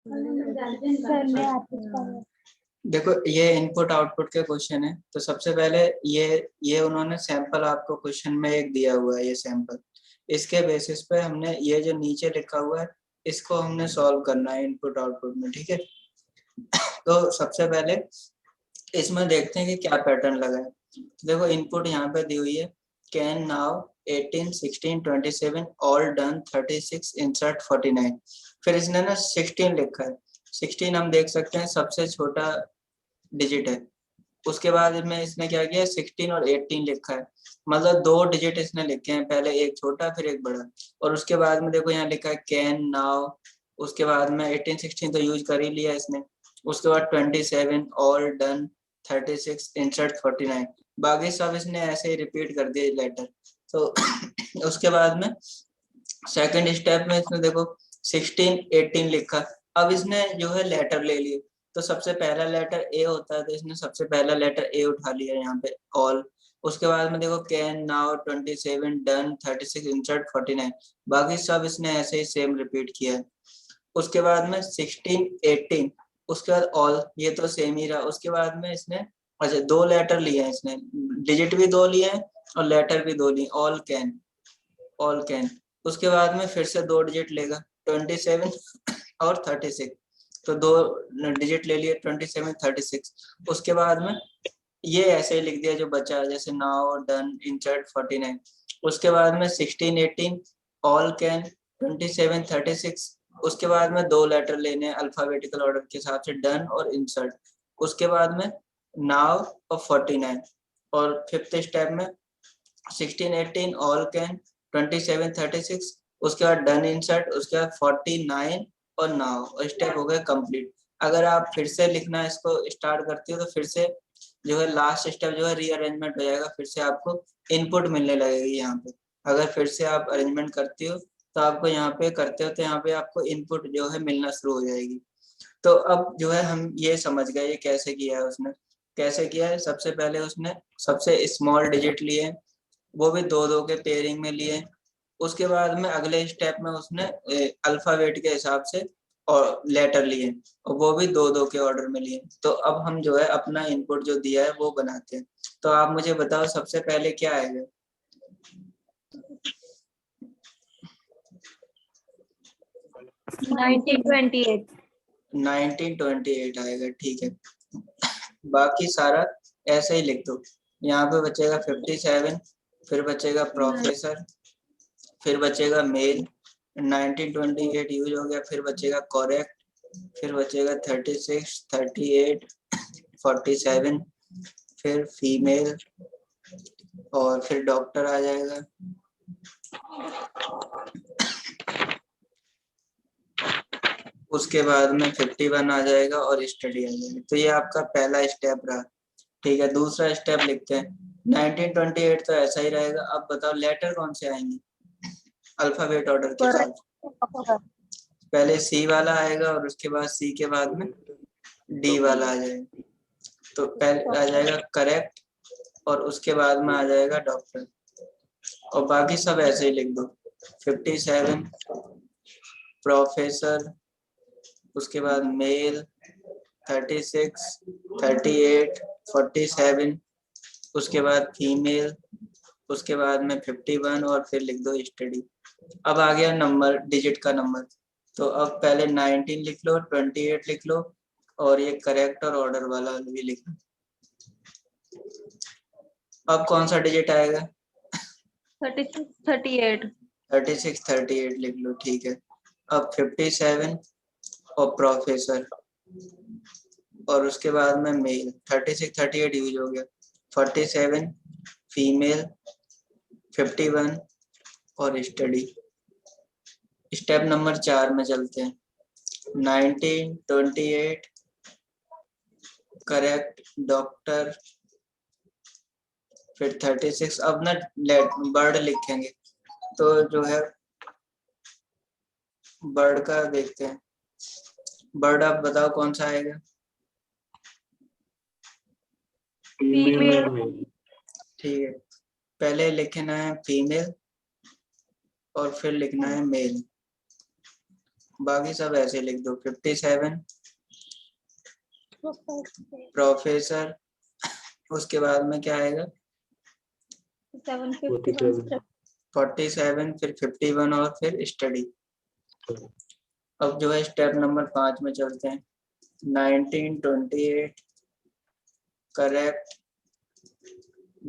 Sir ने आप देखो ये इनपुट आउटपुट के क्वेश्चन है। तो सबसे पहले ये उन्होंने सैंपल आपको क्वेश्चन में एक दिया हुआ है, ये सैंपल। इसके बेसिस पे हमने ये जो नीचे लिखा हुआ है इसको हमने सॉल्व करना है इनपुट आउटपुट में, ठीक है। तो सबसे पहले इसमें देखते हैं कि क्या पैटर्न लगा है। तो देखो इनपुट यहाँ पे दी हुई है, can now 18 16 27 all done 36 insert 49। फिर इसने ना 16 लिखा है। 16 हम देख सकते हैं सबसे छोटा डिजिट है। उसके बाद में इसने क्या किया, 16 और 18 लिखा है, मतलब 2 डिजिट इसने लिखे हैं, पहले एक छोटा फिर एक बड़ा। और उसके बाद में देखो यहाँ लिखा है कैन नाउ, उसके बाद में 18 16 तो यूज कर ही लिया इसने। उसके बाद 27 ऑल डन 36 इंसर्ट 49, बाकी सब इसने ऐसे ही रिपीट कर दिए लेटर। तो उसके बाद में सेकंड स्टेप में इसने देखो 16 18 लिखा। अब इसने जो है लेटर ले लिए। तो सबसे पहला लेटर ए होता है, तो इसने सबसे पहला लेटर ए उठा लिया यहाँ पे, ऑल। उसके बाद में देखो कैन नाउ 27 डन 36 इंसर्ट 49, बाकी सब इसने ऐसे ही सेम रिपीट किया है। उसके बाद में 16 18, उसके बाद ऑल, ये तो सेम ही रहा। उसके बाद में इसने अच्छा 2 लेटर लिए हैं इसने, डिजिट भी 2 लिए हैं और लेटर भी 2 लिए, ऑल कैन, ऑल कैन। उसके बाद में फिर से 2 डिजिट लेगा, 27 और 36, तो 2 डिजिट ले लिए 27 36। उसके बाद में ये ऐसे ही लिख दिया जो बचा, जैसे नाउ डन इंसर्ट 49। उसके बाद में 16 18 ऑल कैन 27 36। उसके बाद में 2 लेटर लेने हैं अल्फाबेटिकल ऑर्डर के हिसाब से, डन और इंसर्ट। उसके बाद में नाउ और 49। और फिफ्थ स्टेप में 16 18 ऑल कैन 27 36। उसके बाद डन इंसर्ट, उसके बाद 49 और नाउ, और स्टेप हो गए कंप्लीट। अगर आप फिर से लिखना इसको स्टार्ट करती हो तो फिर से जो है लास्ट स्टेप जो है रीअरेंजमेंट हो जाएगा, फिर से आपको इनपुट मिलने लगेगी यहाँ पे। अगर फिर से आप अरेंजमेंट करती हो तो आपको यहाँ पे करते हो तो यहाँ पे आपको इनपुट जो है मिलना शुरू हो जाएगी। तो अब जो है हम ये समझ गए ये कैसे किया है उसने। कैसे किया है, सबसे पहले उसने सबसे स्मॉल डिजिट लिए, वो भी 2 2 के पेयरिंग में लिए। उसके बाद में अगले स्टेप में उसने अल्फाबेट के हिसाब से और लेटर लिए, और वो भी 2 2 के ऑर्डर में लिए। तो अब हम जो है अपना इनपुट जो दिया है वो बनाते हैं। तो आप मुझे बताओ सबसे पहले क्या आएगा। 1928 1928 आएगा, ठीक है। बाकी सारा ऐसे ही लिख दो। यहाँ पे बचेगा 57, फिर बचेगा प्रोफेसर, फिर बचेगा मेल, 1928 यूज हो गया, फिर बचेगा करेक्ट, फिर बचेगा 36 38 47, फिर फीमेल, और फिर डॉक्टर आ जाएगा। उसके बाद में 51 आ जाएगा और स्टडी आ जाएगी। तो ये आपका पहला स्टेप रहा, ठीक है। दूसरा स्टेप लिखते हैं। 1928 तो ऐसा ही रहेगा। अब बताओ लेटर कौन से आएंगे अल्फाबेट ऑर्डर के हिसाब से। पहले सी वाला आएगा और उसके बाद सी के बाद में डी वाला आ जाएगा। तो पहले आ जाएगा करेक्ट और उसके बाद में आ जाएगा डॉक्टर, और बाकी सब ऐसे ही लिख दो। 57 प्रोफेसर, उसके बाद मेल 36 38 47, उसके बाद फीमेल, उसके बाद में 51 और फिर लिख दो स्टडी। अब आ गया नंबर, डिजिट का नंबर। तो अब पहले 19 लिख लो, 28 लिख लो, और ये करेक्ट और ऑर्डर वाला भी लिख लो। अब कौन सा डिजिट आएगा। 36 38 36 38 लिख लो, ठीक है। अब 57 और प्रोफेसर, और उसके बाद में मेल, 36 38 यूज हो गया। 47 फीमेल, 51 और स्टडी। स्टेप नंबर 4 में चलते हैं। 19 28 करेक्ट डॉक्टर, फिर 36। अब ना बर्ड लिखेंगे, तो जो है बर्ड का देखते हैं। बर्ड आप बताओ कौन सा आएगा। फीमेल ठीक है, पहले लिखना है फीमेल और फिर लिखना है मेल। बाकी सब ऐसे लिख दो। 57 प्रोफेसर, उसके बाद में क्या आएगा 47, फिर 51 और फिर स्टडी। अब जो है स्टेप नंबर 5 में चलते हैं। 1928 करेक्ट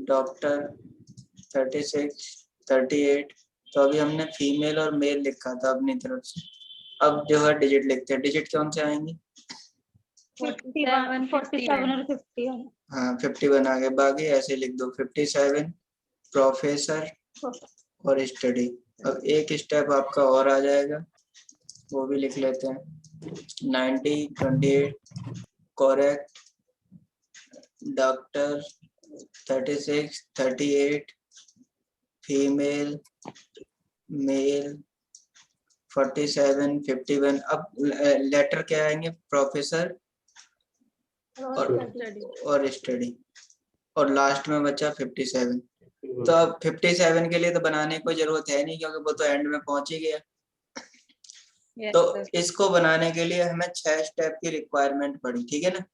डॉक्टर 36 38। तो अभी हमने फीमेल और मेल लिखा था अपनी तरफ से। अब जो है डिजिट लिखते हैं। डिजिट कौन से आएंगे? 47 और 50। हाँ 51 आ गए। बाकी ऐसे लिख दो 57 प्रोफेसर और स्टडी। अब एक स्टेप आपका और आ जाएगा, वो भी लिख लेते हैं। 1928 करेक्ट डॉक्टर 36 38 फीमेल मेल 47 51। अब लेटर क्या आएंगे? प्रोफेसर और स्टडी, और लास्ट में बचा 57। तो अब 57 के लिए तो बनाने की कोई जरूरत है नहीं, क्योंकि वो तो एंड में पहुंच ही गया। तो इसको बनाने के लिए हमें 6 स्टेप की रिक्वायरमेंट पड़ी, ठीक है ना।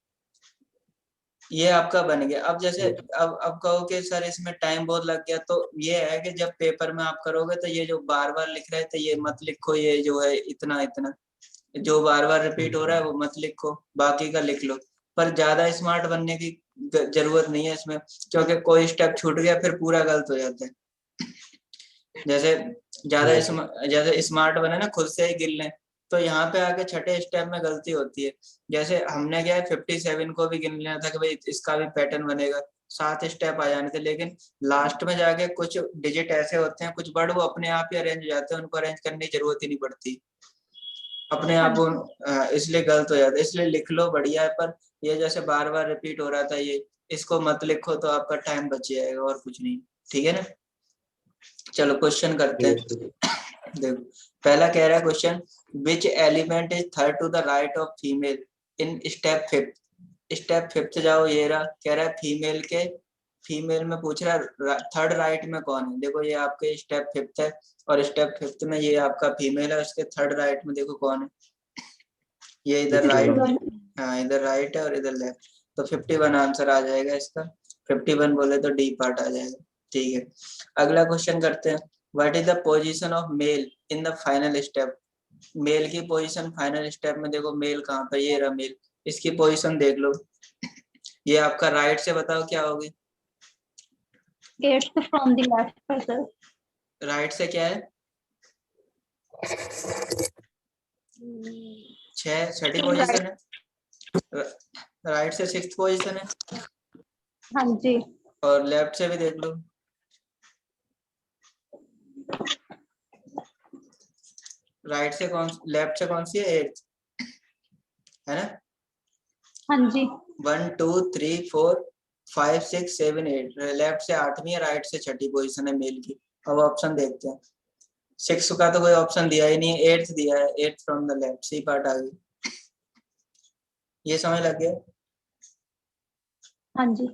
ये आपका बन गया। अब जैसे अब कहो कि सर इसमें टाइम बहुत लग गया, तो ये है कि जब पेपर में आप करोगे तो ये जो बार बार लिख रहे थे ये मत लिखो, ये जो है इतना इतना जो बार बार रिपीट हो रहा है वो मत लिखो, बाकी का लिख लो। पर ज्यादा स्मार्ट बनने की जरूरत नहीं है इसमें, क्योंकि कोई स्टेप छूट गया फिर पूरा गलत हो जाता है। जैसे जैसे स्मार्ट बने ना, खुद से ही गिन लें, तो यहाँ पे आके छठे स्टेप में गलती होती है। जैसे हमने क्या है 57 को भी गिन लेना था कि भाई इसका भी पैटर्न बनेगा, 7 स्टेप आ जाने थे, लेकिन लास्ट में जाके कुछ डिजिट ऐसे होते हैं, कुछ वर्ड वो अपने आप ही अरेंज हो जाते हैं, उनको अरेंज करने की जरूरत ही नहीं पड़ती अपने आप। इसलिए गलत हो जाता है, इसलिए लिख लो बढ़िया है। पर ये जैसे बार बार रिपीट हो रहा था, ये इसको मत लिखो तो आपका टाइम बच जाएगा और कुछ नहीं, ठीक है ना। चलो क्वेश्चन करते हैं। देखो पहला कह रहा है question, which element is third to the right of female in step 5। Step 5 जाओ, ये रहा। कह रहा है फीमेल में पूछ रहा है थर्ड राइट में कौन है। देखो ये आपके स्टेप 5 है, और स्टेप 5 में ये आपका फीमेल है, उसके थर्ड राइट में देखो कौन है, ये इधर राइट। हाँ इधर राइट है और इधर लेफ्ट, तो 51 आंसर आ जाएगा इसका। 51 बोले तो डी पार्ट आ जाएगा, ठीक है। अगला क्वेश्चन करते हैं, what is the position of male in the final step. Male की पोजीशन फाइनल स्टेप में देखो, मेल कहाँ पे, ये रहा मेल, इसकी पोजीशन देख लो। ये आपका राइट से बताओ क्या होगी? 8th from the left sir। Right से क्या है? 6ठी पोजीशन है। राइट से 6th पोजीशन है। हाँ जी। और लेफ्ट से भी देख लो। राइट से लेफ्ट से कौन सी है? 8th है ना। हाँ जी। 1 2 3 4 5 6 7 8, लेफ्ट से 8वीं है, राइट से 6ठी पोजीशन है मेल की। अब ऑप्शन देखते हैं। 6 का तो कोई ऑप्शन दिया ही नहीं है, 8th दिया है, 8th from the left, C part आ गई। ये समझ लग गया। हाँ जी।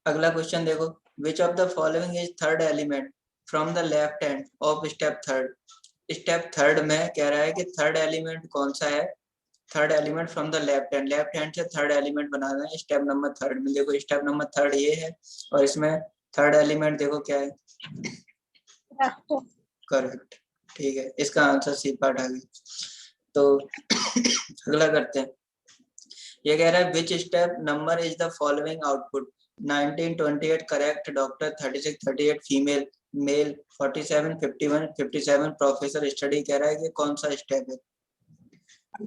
अगला क्वेश्चन देखो, विच of the following is third element from the left hand of step 3। Step 3 में कह रहा है कि थर्ड एलिमेंट कौन सा है। Third element from the left hand से थर्ड एलिमेंट बनाना है स्टेप नंबर 3 में। देखो स्टेप नंबर 3 ये है, और इसमें थर्ड एलिमेंट देखो क्या है, करेक्ट, ठीक है। इसका आंसर सी पार्ट आ गया। तो अगला करते हैं। ये कह रहा है which step number is the following output. 1928 correct doctor 36 38 female male 47 51 57 professor study. कह रहा है कि कौन सा स्टेप है?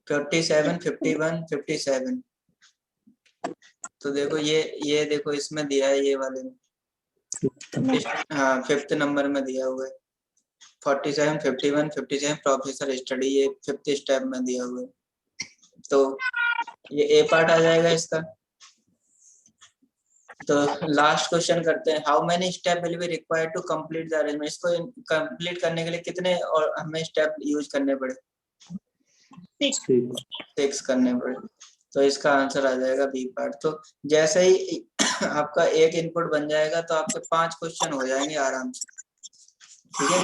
47 51 57। तो देखो ये देखो इसमें दिया है, ये वाले में, हाँ 5th नंबर में दिया हुआ है। 47 51 57 प्रोफेसर स्टडी, ये 5th स्टेप में दिया हुआ है। तो ये ए पार्ट आ जाएगा इसका। तो लास्ट क्वेश्चन करते हैं, how many step will be required to complete the arrangement. इसको कंप्लीट करने के लिए कितने और हमें स्टेप यूज करने पड़े? 6 करने पड़े। तो इसका आंसर आ जाएगा बी पार्ट। तो जैसे ही आपका एक इनपुट बन जाएगा तो आपके 5 क्वेश्चन हो जाएंगे आराम से, ठीक है।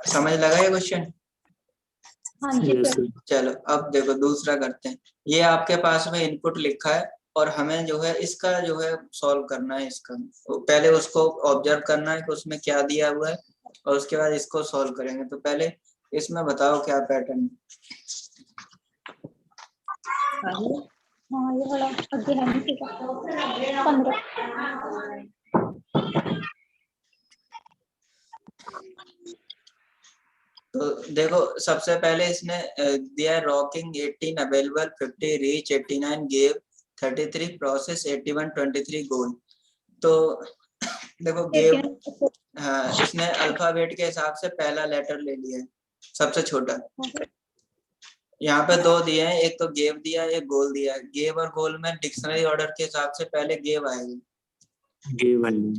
समझ लगा ये क्वेश्चन? हाँ जी Yes, सर। sir. चलो अब देखो दूसरा करते हैं। ये आपके पास में इनपुट लिखा है और हमें जो है इसका जो है सॉल्व करना है इसका। तो पहले उसको ऑब्जर्व करना है कि उसमें क्या दिया हुआ है और उसके बाद इसको सॉल्व करेंगे। तो पहले इसमें बताओ क्या पैटर्न है। हाँ ये वाला आगे है नीचे का 15। तो देखो सबसे पहले इसने दिया है rocking 18 available 50 reach 89 give 33 process 81 23 गोल। तो देखो गिव, हाँ इसने अल्फाबेट के हिसाब से पहला लेटर ले लिया है सबसे छोटा। यहाँ पे दो दिए हैं, एक तो गेव दिया है एक गोल दिया है। गेव और गोल में डिक्शनरी ऑर्डर के हिसाब से पहले गेव आएगी, Give value.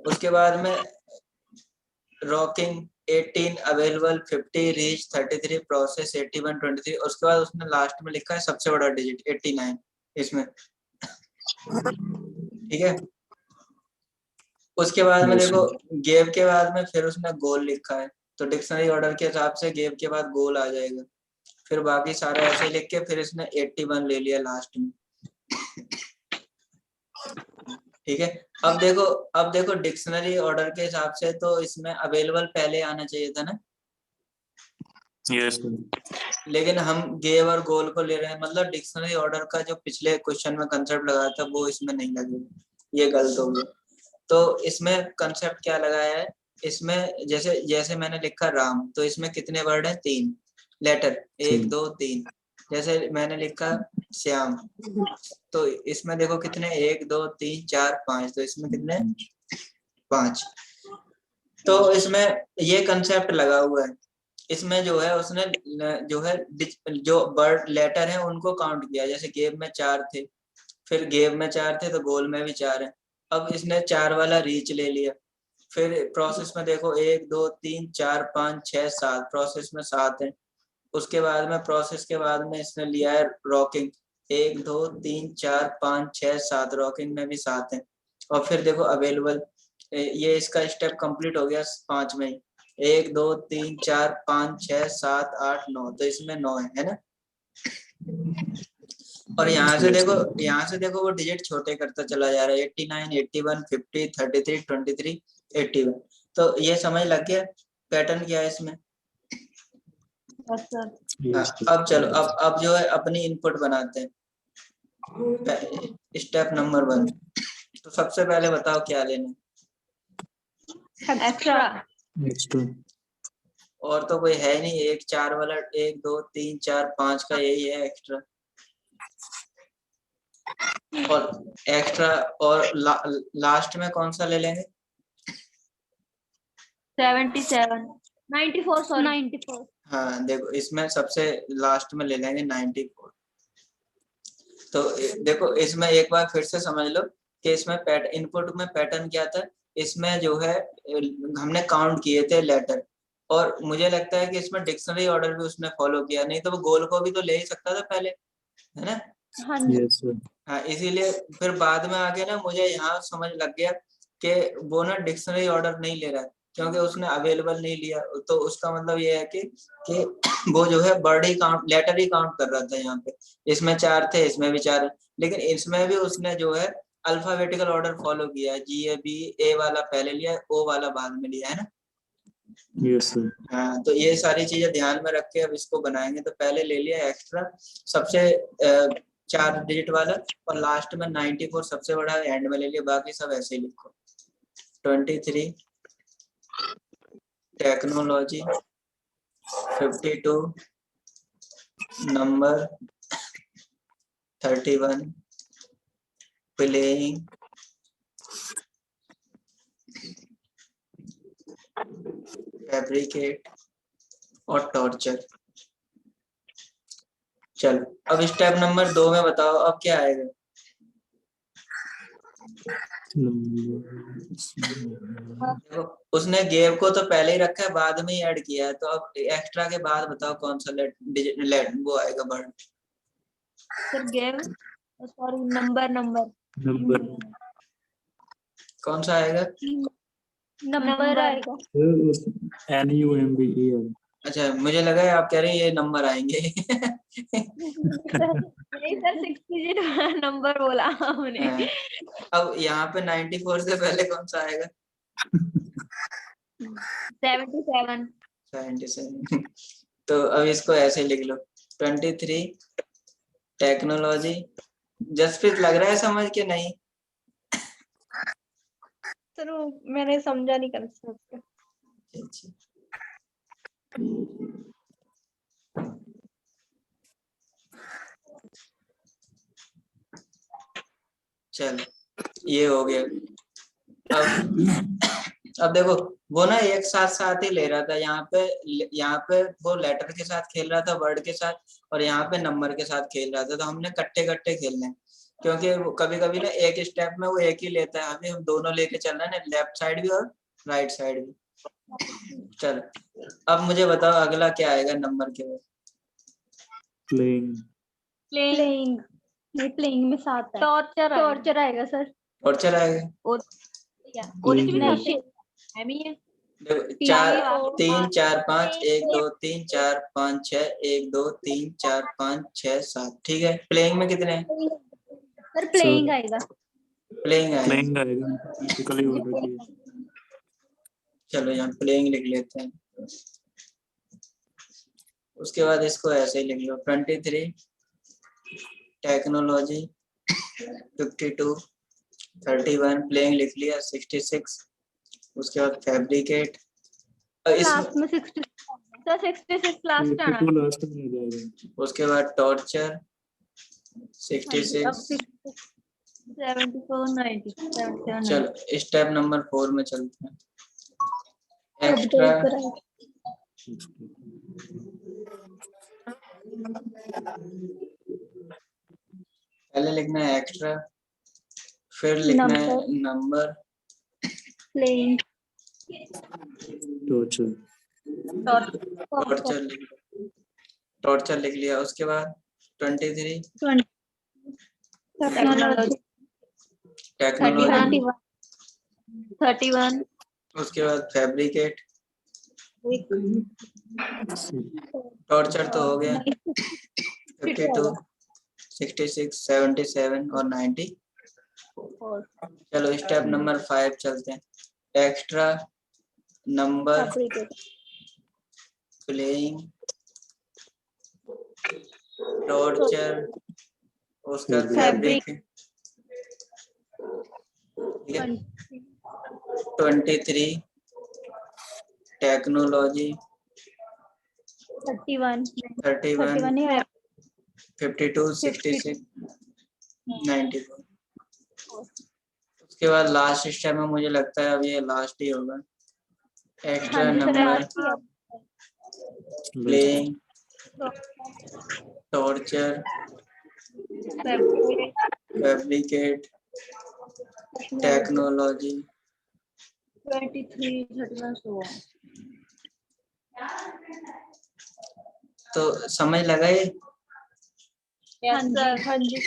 उसके बाद में रॉकिंग 18 अवेलेबल 50 रीच 33 प्रोसेस 81 23, उसके बाद उसने लास्ट में लिखा है सबसे बड़ा डिजिट 89 इसमें, ठीक है। उसके बाद में Yes, देखो sir. गेव के बाद में फिर उसने गोल लिखा है, तो डिक्शनरी ऑर्डर के हिसाब से गेव के बाद गोल आ जाएगा। फिर बाकी सारा ऐसे लिख के फिर इसने 81 ले लिया लास्ट में, ठीक है। अब देखो डिक्शनरी ऑर्डर के हिसाब से तो इसमें अवेलेबल पहले आना चाहिए था ना, Yes, sir. लेकिन हम गेव और गोल को ले रहे हैं, मतलब डिक्शनरी ऑर्डर का जो पिछले क्वेश्चन में कंसेप्ट लगाया था वो इसमें नहीं लगेगा, ये गलत हो गया। तो इसमें कंसेप्ट क्या लगाया है, इसमें जैसे जैसे मैंने लिखा राम, तो इसमें कितने वर्ड है, 3 लेटर, 1 2 3। जैसे मैंने लिखा श्याम, तो इसमें देखो कितने 1 2 3 4 5, तो इसमें कितने 5। तो इसमें ये कंसेप्ट लगा हुआ है। इसमें जो है उसने जो है जो वर्ड लेटर है उनको काउंट किया, जैसे गेव में 4 थे, फिर गेव में 4 थे तो गोल में भी 4 है। अब इसने 4 वाला रीच ले लिया। फिर प्रोसेस में देखो 1 2 3 4 5 6 7, प्रोसेस में 7 है। उसके बाद में प्रोसेस के बाद में इसने लिया है रॉकिंग, 1 2 3 4 5 6 7, रॉकिंग में भी 7 है। और फिर देखो अवेलेबल, ये इसका स्टेप कंप्लीट हो गया 5 में ही, 1 2 3 4 5 6 7 8 9, तो इसमें 9 है ना। और यहाँ से देखो वो डिजिट छोटे करता चला जा रहा है, 89 81 50 33 23 81। तो ये समझ लग गया पैटर्न क्या है इसमें। हाँ, Yes, sir. अब चलो अब जो है अपनी इनपुट बनाते हैं। स्टेप नंबर 1, तो सबसे पहले बताओ क्या लेना, एक्स्ट्रा। Extra. और तो कोई है नहीं, 1 4 वाला 1 2 3 4 5 का यही है एक्स्ट्रा। और एक्स्ट्रा और लास्ट में कौन सा ले लेंगे, 77 94 सॉरी 94। हाँ देखो इसमें सबसे लास्ट में ले लेंगे 94। तो देखो इसमें एक बार फिर से समझ लो कि इसमें इनपुट में पैटर्न क्या था। इसमें जो है हमने काउंट किए थे लेटर, और मुझे लगता है कि इसमें डिक्शनरी ऑर्डर भी उसने फॉलो किया, नहीं तो वो गोल को भी तो ले ही सकता था पहले, है ना। हाँ जी। Yes, sir. हाँ इसीलिए फिर बाद में आके ना मुझे यहाँ समझ लग गया कि वो ना डिक्शनरी ऑर्डर नहीं ले रहा है, क्योंकि उसने अवेलेबल नहीं लिया। तो उसका मतलब ये है कि वो जो है वर्ड ही काउंट, लेटर ही काउंट कर रहा था यहाँ पे। इसमें 4 थे, इसमें भी 4 है, लेकिन इसमें भी उसने जो है अल्फाबेटिकल ऑर्डर फॉलो किया है, GAB, A वाला पहले लिया, O वाला बाद में लिया, है ना। Yes, sir. हाँ तो ये सारी चीजें ध्यान में रख के अब इसको बनाएंगे। तो पहले ले लिया एक्स्ट्रा सबसे 4 डिजिट वाला, और लास्ट में 94 सबसे बड़ा एंड में ले लिया, बाकी सब ऐसे ही लिखो। 23 टेक्नोलॉजी, 52 नंबर, 31 प्लेइंग, फैब्रिकेट और टॉर्चर। चलो अब स्टेप नंबर 2 में बताओ अब क्या आएगा। देखो उसने गेव को तो पहले ही रखा है, बाद में ही ऐड किया है, तो अब एक्स्ट्रा के बाद बताओ कौन सा लेट वो आएगा word. Sir gave sorry number Number. कौन सा आएगा, नंबर आएगा। NUMBER. अच्छा, मुझे लगा है आप कह रहे हैं ये नंबर आएंगे। नहीं सर 6 डिजिट वाला नंबर बोला हमने। हाँ, अब यहाँ पे 94 से पहले कौन सा आएगा? 77। 77। तो अब इसको ऐसे लिख लो, 23 टेक्नोलॉजी। जसप्रीत लग रहा है समझ के नहीं? सर वो मैंने समझा नहीं कंसेप्ट। अच्छा। चलो ये हो गया। अब देखो वो ना एक साथ साथ ही ले रहा था, यहाँ पे वो लेटर के साथ खेल रहा था, वर्ड के साथ, और यहाँ पे नंबर के साथ खेल रहा था। तो हमने कट्टे कट्टे खेलने हैं, क्योंकि कभी कभी ना एक स्टेप में वो एक ही लेता है। अभी हम दोनों लेके चल रहे हैं ना, लेफ्ट साइड भी और राइट साइड भी। चलो अब मुझे बताओ अगला क्या आएगा नंबर के बाद? प्लेइंग। प्लेइंग। नहीं, प्लेइंग में 7 है। टॉर्चर टॉर्चर आएगा सर। टॉर्चर आएगा। और Playing भी है। नहीं है मी है। देखो चार, 3 4 5 1 2 3 4 5 6 1 2 3 4 5 6 7। ठीक है, प्लेइंग में कितने हैं? सर प्लेइंग आएगा। प्लेइंग आएगा। प्लेइंग आएगा, बेसिकली हो रही है। चलो यहाँ प्लेइंग लिख लेते हैं। उसके बाद इसको ऐसे ही लिख लो, 23 टेक्नोलॉजी, 52 31 प्लेइंग लिख लिया, 66। उसके बाद फैब्रिकेट, लास्ट में 60। सर 66 लास्ट आना। 82 लास्ट में आ जाएगा। उसके बाद टॉर्चर 66। अब 74 90 77। चलो स्टेप नंबर 4 में चलते हैं। अब एक्स्ट्रा, पहले लिखना है एक्स्ट्रा, फिर लिखना है नंबर, प्लेइंग, टॉर्चर। टॉर्चर लिख लिया। उसके बाद 23 टेक्नोलॉजी, टेक्नोलॉजी। 31 उसके बाद फैब्रिकेट। टॉर्चर तो हो गया, 52 66 77 और 90। चलो स्टेप नंबर 5 चलते हैं। एक्स्ट्रा, नंबर, प्लेइंग, टॉर्चर, उसका फैब्रिक। ठीक है, 23 टेक्नोलॉजी, 31 31 52 66 94। उसके बाद लास्ट स्टेप में मुझे लगता है अब ये लास्ट ही होगा। Extra, number, playing, torture, fabricate, technology. 23 31 16। तो समझ लगा ये? Yes sir. हाँ जी।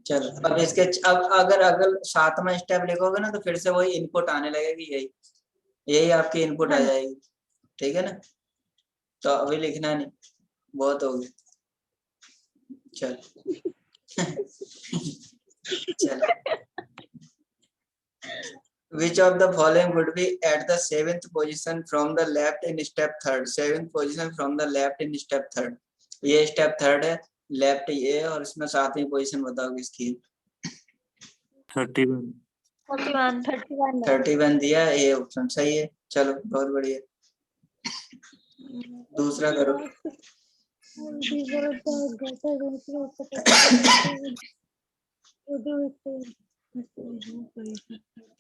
चलो अब इसके अब अगर 7वां स्टेप लिखोगे ना तो फिर से वही इनपुट आने लगेगी, यही यही आपकी इनपुट आ जाएगी। ठीक है ना? तो अभी लिखना नहीं, बहुत हो गया। चल चलो, which of the following would be at the 7th position from the left in step 3rd? 7th position from the left in step 3rd। ये स्टेप 3rd है, लेफ्ट ये, और इसमें 7वीं पोजीशन बताओ किसकी? 31। 31 दिया, ये ऑप्शन सही है। चलो बहुत बढ़िया। दूसरा करो।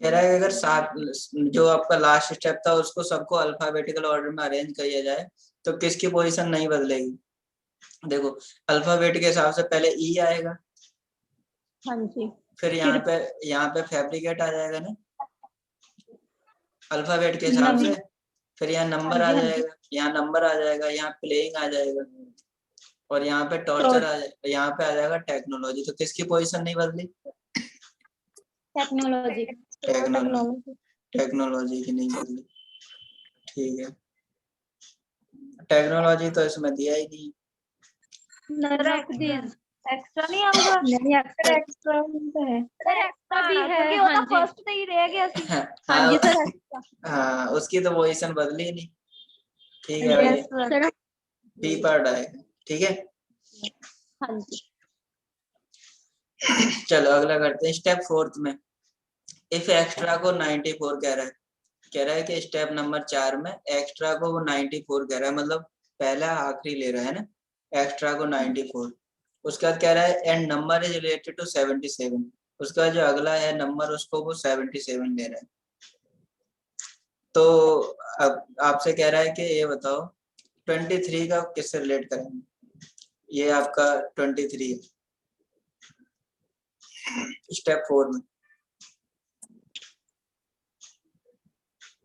कह रहा है अगर 7 जो आपका लास्ट स्टेप था उसको सबको अल्फाबेटिकल ऑर्डर में अरेंज किया जाए तो किसकी पोजीशन नहीं बदलेगी? देखो अल्फाबेट के हिसाब से पहले ई आएगा, हाँ जी। फिर यहाँ पे फैब्रिकेट आ जाएगा ना अल्फाबेट के हिसाब से, फिर यहाँ नंबर आ जाएगा, यहाँ नंबर आ जाएगा, यहाँ प्लेइंग आ जाएगा, और यहाँ पे टॉर्चर आ जाएगा, यहाँ पे आ जाएगा टेक्नोलॉजी। तो किसकी पोजीशन नहीं बदली? टेक्नोलॉजी। टेक्नोलॉजी की नहीं बदली। ठीक है, टेक्नोलॉजी तो इसमें दिया ही नहीं। सर एक्स्ट्रा नहीं आऊगा नहीं एक्स्ट्रा तो है। सर एक्स्ट्रा भी है क्योंकि हाँ ਉਹਦਾ जी। फर्स्ट ਤੇ ਹੀ ਰਹਿ ਗਿਆ ਸੀ हाँ जी हाँ, सर एक्स्ट्रा। हाँ उसकी तो पोजीशन बदली नहीं। ठीक है भैया, yes sir sir B part आएगा। ठीक है, हाँ जी। चलो अगला करते हैं स्टेप 4 में। इफ एक्स्ट्रा को 94 कह रहा है कि स्टेप नंबर 4 में एक्स्ट्रा को वो 94 कह रहा है, मतलब पहला आखिरी ले रहा है ना, एक्स्ट्रा को 94। उसके बाद कह रहा है and number is related to 77। उसका जो अगला है नंबर उसको वो 77 ले रहा है। तो अब आपसे कह रहा है कि ये बताओ 23 का किससे रिलेट करेंगे। ये आपका 23 है स्टेप 4 में।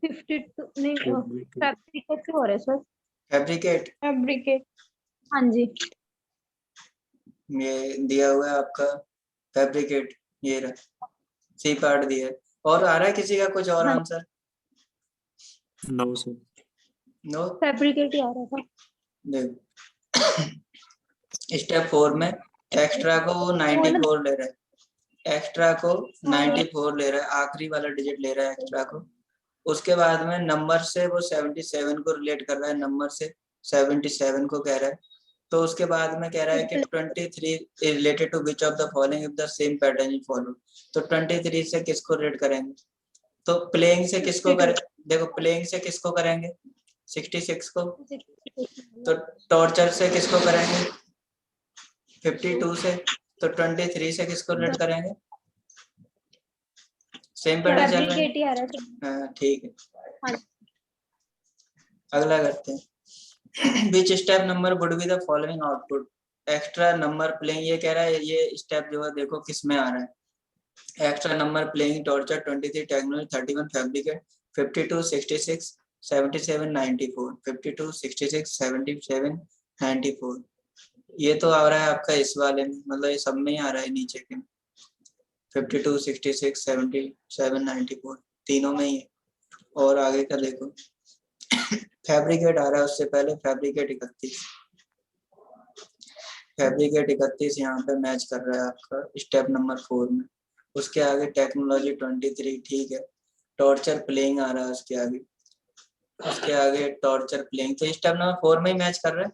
52 नहीं Fabricate. फैब्रिकेट से हो रहा है सर। फैब्रिकेट फैब्रिकेट हाँ जी। ये दिया हुआ है आपका फैब्रिकेट, ये रहा सी पार्ट दिया है। और आ रहा है किसी का कुछ और हाँ। Answer? No, sir. No. Fabricate ही आ रहा था। देखो स्टेप 4 में एक्स्ट्रा को 94 ले रहा है, एक्स्ट्रा को 94 ले रहा है, आखिरी वाला डिजिट ले रहा है एक्स्ट्रा को। उसके बाद में नंबर से वो 77 को रिलेट कर रहा है, नंबर से 77 को कह रहा है। तो उसके बाद में कह रहा है कि 23 is related to which of the following if the same pattern is follow. तो 23 से किसको रिलेट करेंगे? तो प्लेइंग से किसको करें? देखो प्लेइंग से किसको करेंगे? 66 को। तो टॉर्चर से किसको करेंगे? 52 से। तो 23 से किसको रिलेट करेंगे? सेम पैटर्न चल रहा है। फैब्रिकेट ही आ रहा था। हाँ ठीक है, हाँ। अगला करते हैं। Which step number would be the following output. Extra number playing, ये कह रहा है ये स्टेप जो है देखो किस में आ रहा है। Extra number playing, torture, 23 technology, 31 fabricate, 52 66 77 94, 52 66 77 94। ये तो आ रहा है आपका इस वाले में, मतलब ये सब में ही आ रहा है नीचे के 52 66 77 94 तीनों में ही है। और आगे का देखो फैब्रिकेट आ रहा है, उससे पहले फैब्रिकेट 31, फैब्रिकेट 31 यहाँ पे मैच कर रहा है आपका स्टेप नंबर 4 में। उसके आगे टेक्नोलॉजी 23 ठीक है, टॉर्चर प्लेइंग आ रहा है उसके आगे, उसके आगे टॉर्चर प्लेइंग, तो स्टेप नंबर 4 में ही मैच कर रहा है।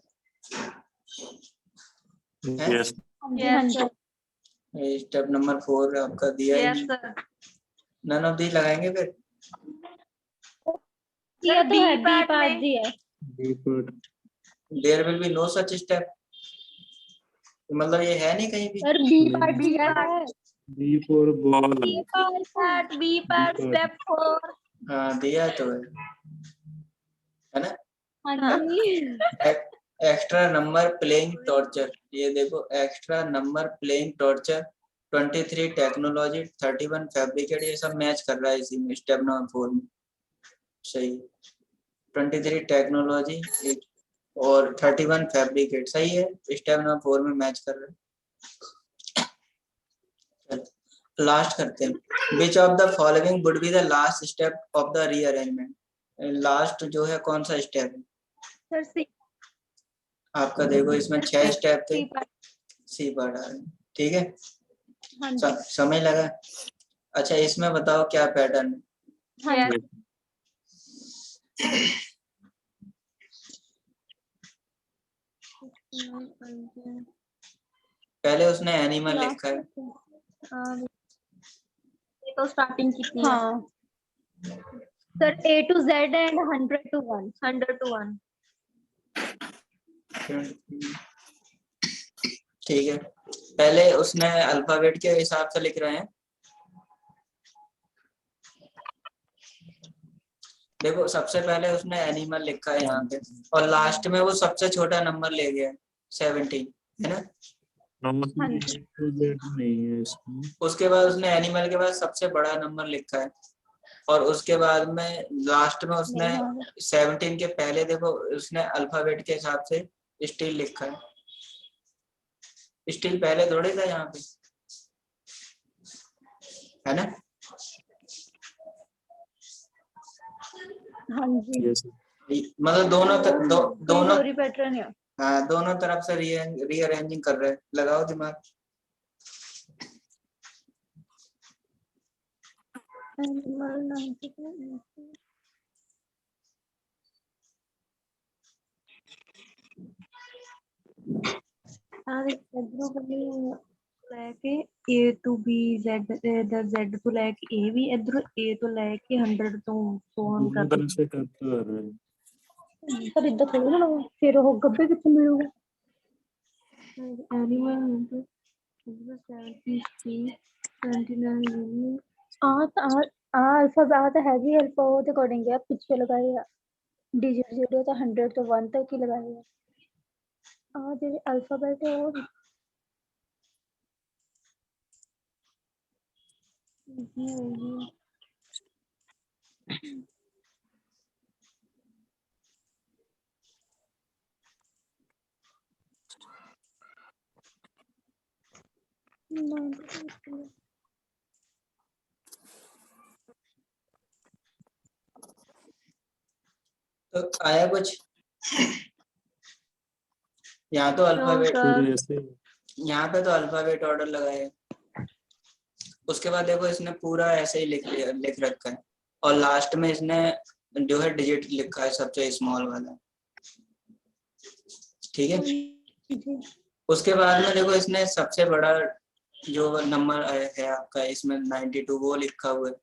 Yes. हाँ जी। स्टेप नंबर 4 आपका दिया ही यस नहीं। सर नन ऑफ दी लगाएंगे फिर। ये तो है B बी part पार्ट में। जी है। B part. There will be no such step, मतलब ये है नहीं कहीं भी। सर बी नहीं। पार्ट दिया है। B for ball. B part B part. step 4 हाँ दिया तो है ना। हाँ जी। एक्स्ट्रा नंबर प्लेइंग टॉर्चर, ये देखो extra number playing torture, 23 technology, 31 fabricate, ये सब मैच कर रहा है इसी में स्टेप नंबर 4 में। सही, 23 टेक्नोलॉजी और 31 फैब्रिकेट सही है, स्टेप नंबर 4 में मैच कर रहे हैं। लास्ट करते हैं। विच of the following would be the last step of the rearrangement. Last जो है कौन सा स्टेप है सर सी। आपका? देखो इसमें 6 स्टेप थे, सी पार्ट। सी पार्ट आ रहे हैं। ठीक है, हाँ जी। समझ लगा? अच्छा इसमें बताओ क्या पैटर्न है? हाँ जी। पहले उसने एनिमल लिखा है। ये तो स्टार्टिंग की थी हाँ sir A to Z and 100 to 1। 100 to 1 ठीक है, पहले उसने अल्फाबेट के हिसाब से लिख रहे हैं। देखो सबसे पहले उसने एनिमल लिखा है यहाँ पे, और लास्ट में वो सबसे छोटा नंबर ले गया 17, है ना। हाँ जी। नहीं है इसमें। उसके बाद उसने एनिमल के बाद सबसे बड़ा नंबर लिखा है, और उसके बाद में लास्ट में उसने 17 के पहले देखो उसने अल्फाबेट के हिसाब से स्टील लिखा है। स्टील पहले थोड़े था यहाँ पे, है ना। हाँ जी। Yes. मतलब दोनों कोई पैटर्न है। हाँ, दोनों तरफ से रीअरेंजिंग कर रहे हैं, लगाओ दिमाग। एनिमल 92 इधरों बनी लेके A to B Z इधर Z तो लेके A भी इधर A तो लेके 100 तो ऑन दोनों कर तरफ से करते आ रहे हैं। पर इधर थोड़ी ना लगा, फिर वो गब्बे कितने मिलेगा? एनिमल 73 29 अल्फा है भी अल्फा वो तो अकॉर्डिंग है पीछे लगाएगा डिजिट 0 तो 100 तो 1 तक ही लगाएगा। जो अल्फाबेट है वो तो आया कुछ? यहाँ तो अल्फाबेट, फिर ऐसे यहाँ पे तो अल्फाबेट ऑर्डर लगाए, उसके बाद देखो इसने पूरा ऐसे ही लिख रखा है, और लास्ट में इसने जो है डिजिट लिखा है सबसे स्मॉल वाला, ठीक है। उसके बाद में देखो इसने सबसे बड़ा जो नंबर है आपका इसमें 92 वो लिखा हुआ है।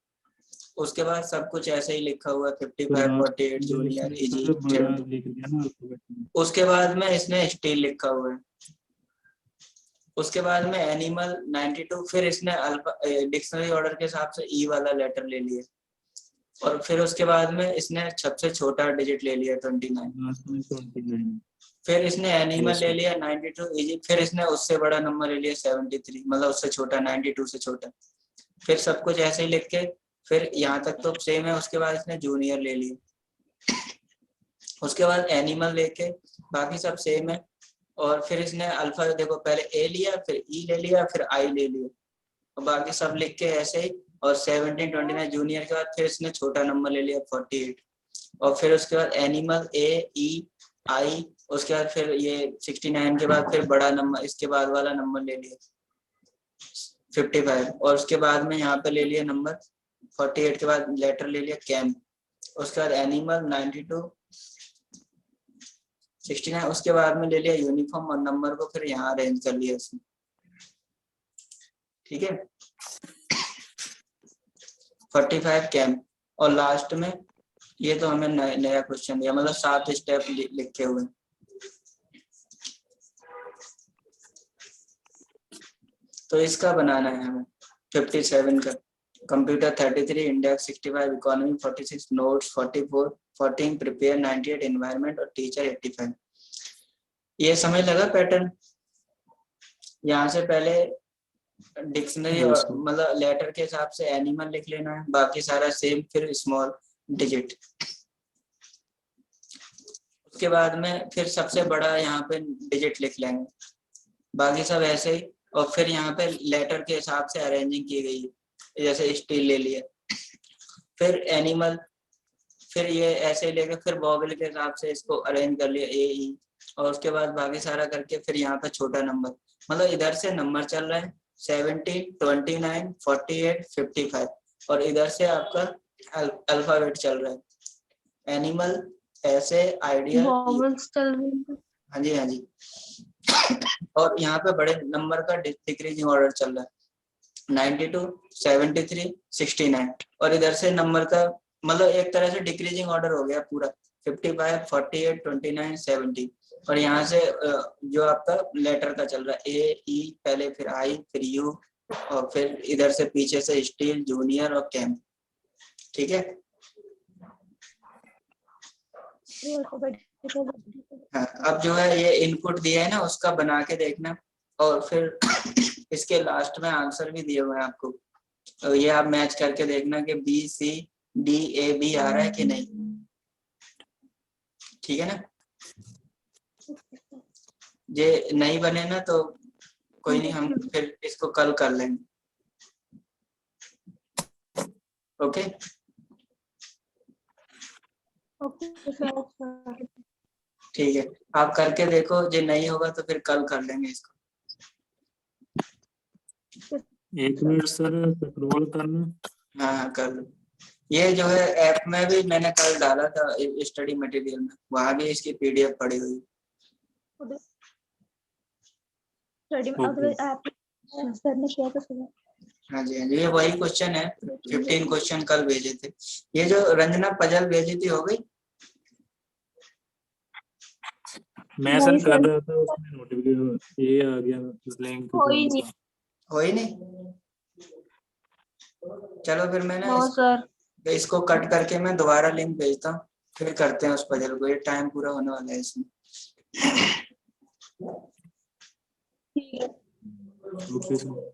उसके बाद सब कुछ ऐसे ही लिखा हुआ है, 55, 48 जूनियर, इजी, बड़ा लिख दिया ना अल्फाबेट में। उसके बाद में इसने स्टील लिखा हुआ है। उसके बाद में एनिमल 92, फिर इसने डिक्शनरी ऑर्डर के हिसाब से ई वाला लेटर ले लिया, और फिर उसके बाद में इसने सबसे छोटा डिजिट ले लिया 29, लास्ट में 29। फिर इसने एनिमल ले लिया 92 इजी, फिर इसने उससे बड़ा नंबर ले लिया 73, मतलब उससे छोटा 92 से छोटा, फिर सब कुछ ऐसे ही लिख के फिर यहाँ तक तो सेम है। उसके बाद इसने जूनियर ले लिया, उसके बाद एनिमल लेके बाकी सब सेम है, और फिर इसने अल्फा देखो पहले ए लिया, फिर ई ले लिया, फिर आई ले लिया, और बाकी सब लिख के ऐसे ही, और 17, 29 जूनियर के बाद फिर इसने छोटा नंबर ले लिया 48, और फिर उसके बाद एनिमल ए ई आई, उसके बाद फिर ये 69 के बाद फिर बड़ा नंबर इसके बाद वाला नंबर ले लिया 55, और उसके बाद में यहाँ पे ले लिया नंबर 48 के बाद लेटर ले लिया कैम, उसके बाद एनिमल 92 69, उसके बाद में ले लिया यूनिफॉर्म, और नंबर को फिर यहाँ अरेंज कर लिया इसमें, ठीक है। 45 कैम, और लास्ट में ये तो हमें नया क्वेश्चन दिया, मतलब 7 स्टेप लिखे हुए। तो इसका बनाना है हमें 57 का, computer 33, index 65, economy 46, notes 44, 14 prepare 98, environment और टीचर 85। ये समझ लगा पैटर्न? यहाँ से पहले डिक्शनरी मतलब लेटर के हिसाब से एनिमल लिख लेना है, बाकी सारा सेम, फिर स्मॉल डिजिट, उसके बाद में फिर सबसे बड़ा यहाँ पे डिजिट लिख लेंगे, बाकी सब ऐसे ही, और फिर यहाँ पे लेटर के हिसाब से अरेंजिंग की गई है, जैसे स्टील ले लिया, फिर एनिमल, फिर ये ऐसे ही लेके फिर वॉवेल के हिसाब से इसको अरेंज कर लिया ए ई, और उसके बाद बाकी सारा करके फिर यहाँ पे छोटा नंबर, मतलब इधर से नंबर चल रहा है 17, 29, 48, 55, और इधर से आपका अल्फाबेट चल रहा है, एनिमल ऐसे आइडियल, वॉवल्स चल रही है। हाँ जी हाँ जी, और यहाँ पे बड़े नंबर का डिक्रीजिंग ऑर्डर चल रहा है 92, 73, 69, और इधर से नंबर का मतलब एक तरह से डिक्रीजिंग ऑर्डर हो गया पूरा 55, 48, 29, 70, और यहाँ से जो आपका लेटर का चल रहा है ए ई पहले, फिर आई, फिर यू, और फिर इधर से पीछे से स्टील, जूनियर और कैम, ठीक है। हाँ, अब जो है ये इनपुट दिया है ना, उसका बना के देखना, और फिर इसके लास्ट में आंसर भी दिए हुए हैं आपको, तो ये आप मैच करके देखना कि B C D A B आ रहा है कि नहीं, ठीक है ना। ये नहीं बने ना तो कोई नहीं, हम फिर इसको कल कर लेंगे, ओके। Okay sir. ठीक है, आप करके देखो, जो नहीं होगा तो फिर कल कर लेंगे इसको। एक मिनट सर, स्क्रॉल करना। हाँ हाँ कर लो। ये जो है ऐप में भी मैंने कल डाला था स्टडी मटेरियल में, वहाँ भी इसकी पीडीएफ पड़ी हुई। Study okay. ऐप सर ने किया था सुबह। हाँ जी हाँ जी, ये वही क्वेश्चन है, 15 क्वेश्चन कल भेजे थे। ये जो रंजना पजल भेजी थी हो गई? मैं सर नहीं कर सर, रहा था, उसमें नोटिफिकेशन ये आ गया लिंक कोई कौन नहीं। सा। हो ही नहीं? चलो फिर मैं ना नो सर। इसको कट करके मैं दोबारा लिंक भेजता हूँ, फिर करते हैं उस पजल को, ये टाइम पूरा होने वाला है इसमें। ठीक है। Okay sir.